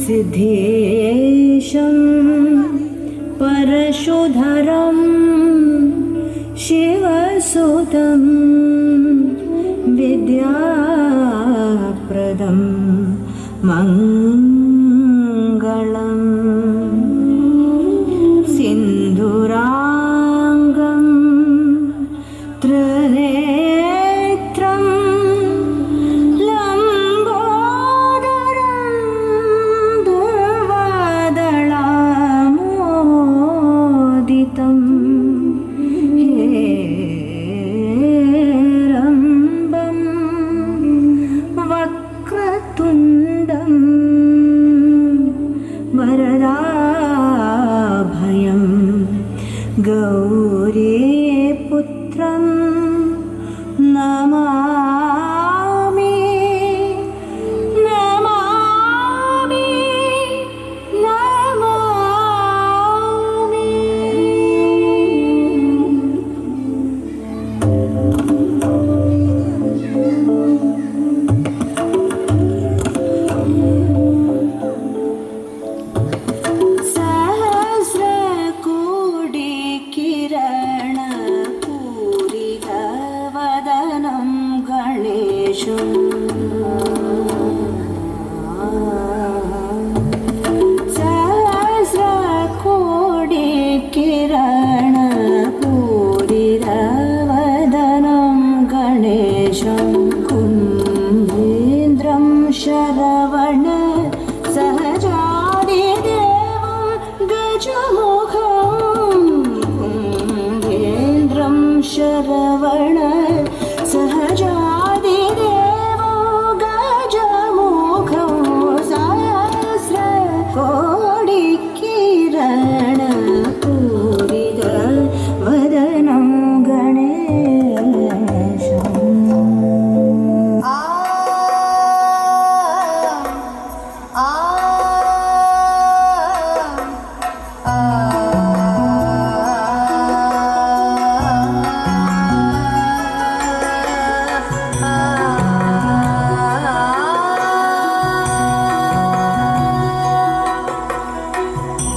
सिद्धेशं परशुधरं शिवसुतं विद्याप्रदं मङ्गलम् सिन्धुराङ्गं त्रिनेत्रं लम्बोदरं दुर्वादळामोदितं हेरम्बं वक्रतुण्डं वरदाभयं गौरीपुत्रं नमामि नमामि नमामि। सहस्रकोटि किरण पूरितवदनं गणेशं सहस्रकोटि किरण पूरितवदनं गणेशं कुम्भेन्द्रं शरवण सहजादिदेवं गजमुखं कुम्भेन्द्रं शरवण सहजादिदेवो गजमुखं सहस्रकोटि किरण पूरितवदनं गणेशम्।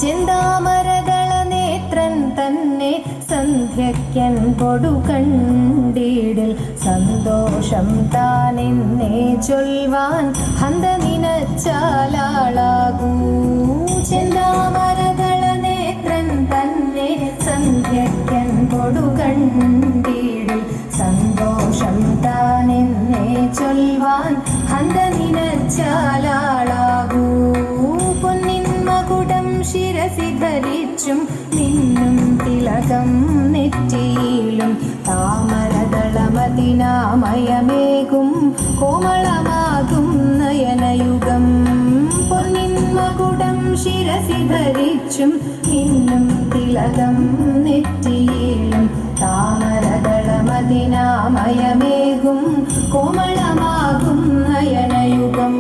ചിന്താമരകള നേത്രൻ തന്നെ സന്ധ്യയ്ക്കൻ കൊടുകണ്ടിടിൽ സന്തോഷം താനെന്നേ ചൊൽവാൻ ഹന്ത നിനച്ചാലാളാകൂ. ചിന്താമരകള നേത്രൻ തന്നെ സന്ധ്യയ്ക്കൻ കൊടുകണ്ടിടിൽ സന്തോഷം താനെന്നേ ചൊൽവാൻ ഹന്ത നിനച്ചാലാളാകൂ. പൊന്നിൻ മകുടം ശിരസി ധരിച്ചും മിന്നും തിലകം നെറ്റിയിലും താമരദളമതിനാമയമേകും കോമളമാകും നയനയുഗം. പൊന്നിൻ മകുടം ശിരസി ധരിച്ചും മിന്നും തിലകം നെറ്റിയിലും താമരദളമതിനാമയമേകും കോമളമാകും നയനയുഗം.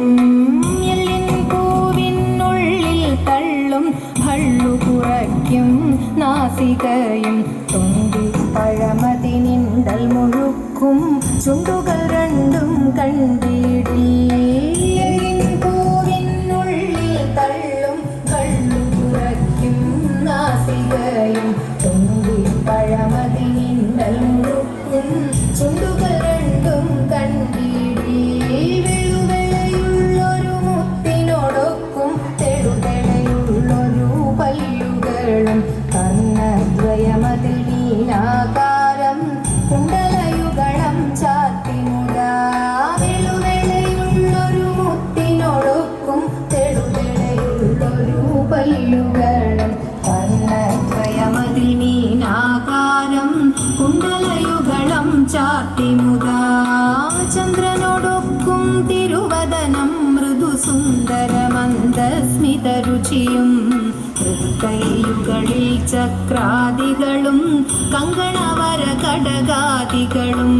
തള്ളും ഭള്ളു കുറയ്ക്കും നാസികയും തുണ്ടിപ്പഴമതിനിണ്ടൽ മുഴുക്കും ചുണ്ടുകൾ രണ്ടും കണ്ടിടിൽ. തള്ളും ഭള്ളു കുറയ്ക്കും നാസികയും തുണ്ടിപ്പഴമതിനിണ്ടൽ മുഴുക്കും ചുണ്ടുകൾ രണ്ടും കണ്ടിടിൽ. വെളുവെളയുള്ളൊരു മുത്തിനോടൊക്കും തെളുതെളയുള്ളൊരു പല്ലുകളും കർണദ്വയമതിൽ നീലാകാരം കുണ്ടലയുഗളം ചാത്തിമുടാ. വെളുവെളയുള്ളൊരു മുത്തിനോടൊക്കും തെളുതെളയുള്ളൊരു പല്ലുകളും കർണദ്വയമതിൽ നീലാകാരം കുണ്ടലയുഗളം ചാത്തിമുടാ. ചന്ദ്രനോടൊക്കും തിരുവദനം മൃദുസുന്ദരമന്ദസ്മിതരുചിയും തൃക്കൈയുകളിൽ ചക്രാദികളും കങ്കണവര കടകാദികളും.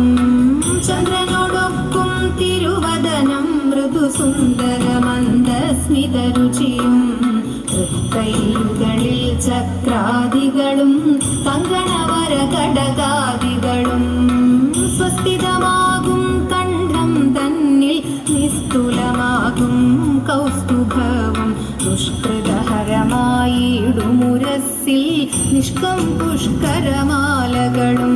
ചന്ദ്രനോടൊക്കും തിരുവദനം മൃദുസുന്ദരമന്ദസ്മിതരുചിയും തൃക്കൈയുകളിൽ ചക്രാദികളും കങ്കണവര കടകാദികളും. സ്വസ്ഥിതമാകും കണ്ഠം തന്നിൽ നിസ്തുലമാകും കൗസ്തുഭവും ദുഷ്കൃതഹരമായിടുമുരസ്സിൽ നിഷ്കം പുഷ്കരമാലകളും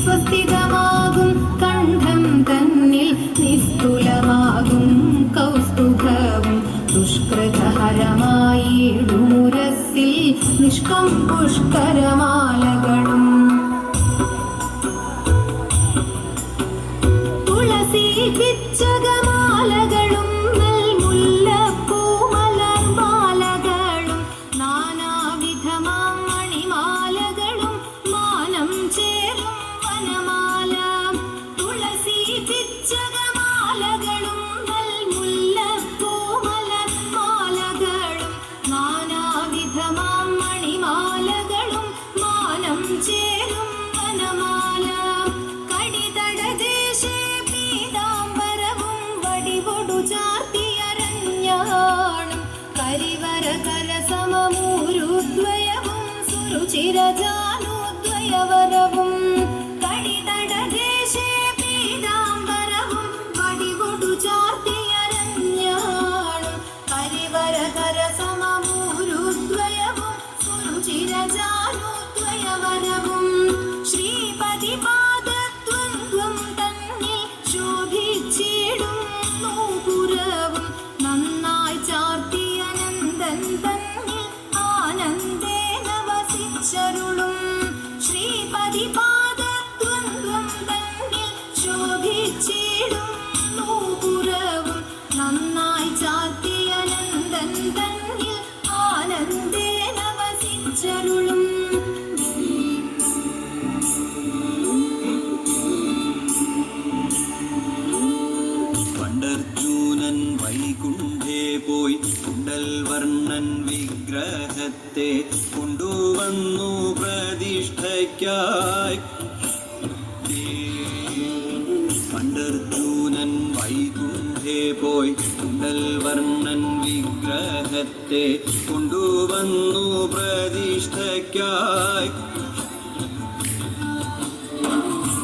സ്വസ്തികമാകും കണ്ഠം തന്നിൽ നിസ്തുലമാകും കൗസ്തുഭവും ദുഷ്കൃതഹരമായിടുമുരസ്സിൽ നിഷ്കം പുഷ്കരമാലകളും തുളസി പിച്ചകമാലകളും നെൽമുല്ലപ്പൂമലർമാലകളും നാനാവിധമാം മണിമാലകളും മാനം ചേരും വനമാല തുളസി പിച്ചകമാലകളും നെൽമുല്ലപ്പൂമലർമാലകളും നാനാവിധമാം മണിമാലകളും മാനം ചേരും വനമാല കടിതടദേശേ പീതാംബരവും വടിവൊടു ചാർത്തിയരഞ്ഞാണും കരിവര കരസമമൂരുദ്വയവും സുരുചിരജാനുദ്വയവരവും കടിതടദേശേ പീതാംബരവും വടിവൊടു ചാർത്തിയരഞ്ഞാണും കരിവര കരസമമൂരുദ്വയവും സുരുചിരജാനുദ്വയവരവും ശ്രീപതി പാദദ്വന്ദ്വം തന്നിൽ ശോഭിച്ചിടും നൂപുരവും നന്നായി ചാർത്തിയ നന്ദൻ തന്നിൽ ആനന്ദേന വസിച്ചരുളും ശ്രീപതി പാദദ്വന്ദ്വം തന്നിൽ ശോഭിച്ചിടും നൂപുരവും നന്നായി ചാർത്തിയ നന്ദൻ തന്നിൽ ആനന്ദേന വസിച്ചരുളും പണ്ടർജുനൻ വൈകുണ്ഠേ പോയി കുണ്ടൽ വർണ്ണൻ വിഗ്രഹത്തെ കൊണ്ടുവന്നു പ്രതിഷ്ഠയ്ക്കായി പണ്ടർജുനൻ വൈകുണ്ഠേ പോയി കുണ്ടൽ വർണ്ണൻ വിഗ്രഹത്തെ കൊണ്ടുവന്നു പ്രതിഷ്ഠയ്ക്കായി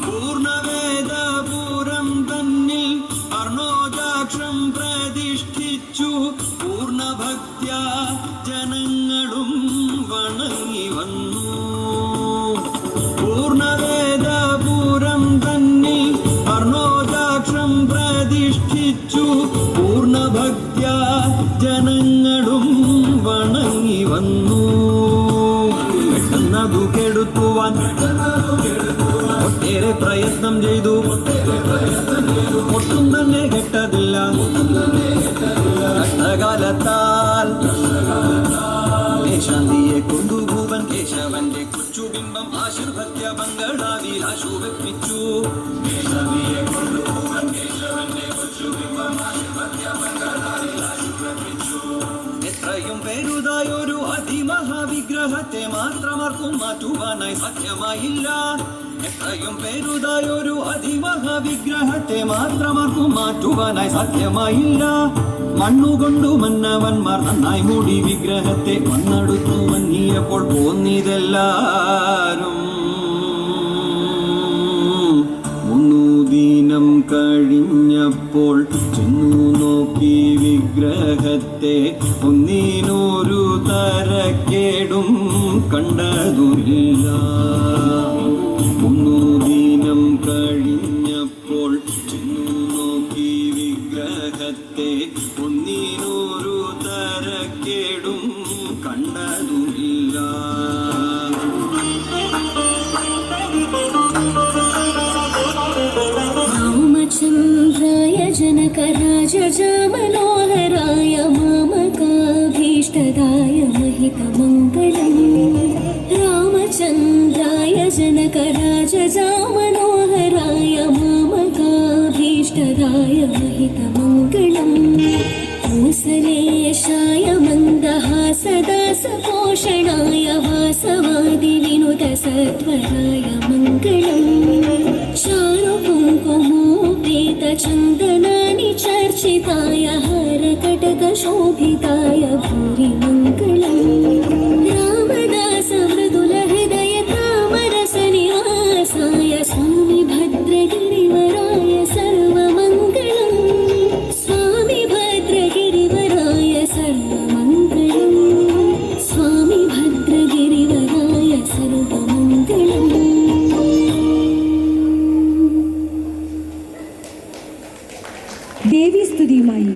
പൂർണ്ണവേദപുരം തന്നിൽ അർണോജാക്ഷം പ്രതിഷ്ഠിച്ചു പൂർണ്ണഭക്ത്യാ ജനങ്ങളും വണങ്ങി വന്നു പൂർണ്ണവേദപുരം തന്നിൽ അർണോജാക്ഷം പ്രതിഷ്ഠിച്ചു പൂർണ്ണഭക്ത്യാ ജനങ്ങളും വണങ്ങി വന്നു പെട്ടെന്നതു കെടുത്തുവാൻ ഒട്ടേറെ പ്രയത്നം ചെയ്തു ഒട്ടും തന്നെ കെട്ടതില്ല കഷ്ടകാലത്താൽ ശാന്തിയെ കൊണ്ടുഭൂവൻ കേശവന്റെ കൊച്ചുബിംബം ആശീർഭത്യ ബംഗളാവിൽ ആശു വെപ്പിച്ചു കേശവിയെ കൊണ്ടുഭൂവൻ കേശവന്റെ കൊച്ചുബിംബം ആശീർഭത്യ ബംഗളാവിൽ ആശു വെപ്പിച്ചു എത്രയും പേരുതായൊരു അതിമഹാവിഗ്രഹത്തെ മാത്രമാർക്കും മാറ്റുവാനായി സാധ്യമായില്ല എത്രയും പേരുതായൊരു അതിമഹാവിഗ്രഹത്തെ മാത്രമാർക്കും മാറ്റുവാനായി സാധ്യമായില്ല മണ്ണുകൊണ്ടു മന്നവന്മാർ നന്നായി മൂടി വിഗ്രഹത്തെ മണ്ണടുത്തു മങ്ങിയപ്പോൾ പോന്നിതെല്ലാരും 3 ദിനം കഴിഞ്ഞപ്പോൾ ചെന്നു നോക്കി വിഗ്രഹത്തെ ഒന്നിനൊരു തരക്കേടും കണ്ടതുമില്ല 3 ദിനം കഴിഞ്ഞപ്പോൾ ചെന്നു നോക്കി വിഗ്രഹത്തെ ഒന്നിനൊരു തരക്കേടും കണ്ടതുമില്ല रामचन्द्राय जनकराजमनोहराय मामकाभीष्टदाय महितमङ्गलम् रामचन्द्राय जनकराजमनोहराय मामकाभीष्टदाय महितमङ्गलम् कौसलेशाय मन्दहासदासपोषणाय वासवादिविनुतसत्वराय मङ्गलम् चारुकुङ्कुमोपेतचन्दनानि चर्चिताय हरकटकशोभिताय भूरि मङ्गलम् रामदासमृदुलहृदय तामरसनिवासाय स्वामि भद्रगिरिवराय सर्वमङ्गलम् स्वामि भद्रगिरिवराय सर्वमङ्गलम् ദേവീസ്തുതിയുമായി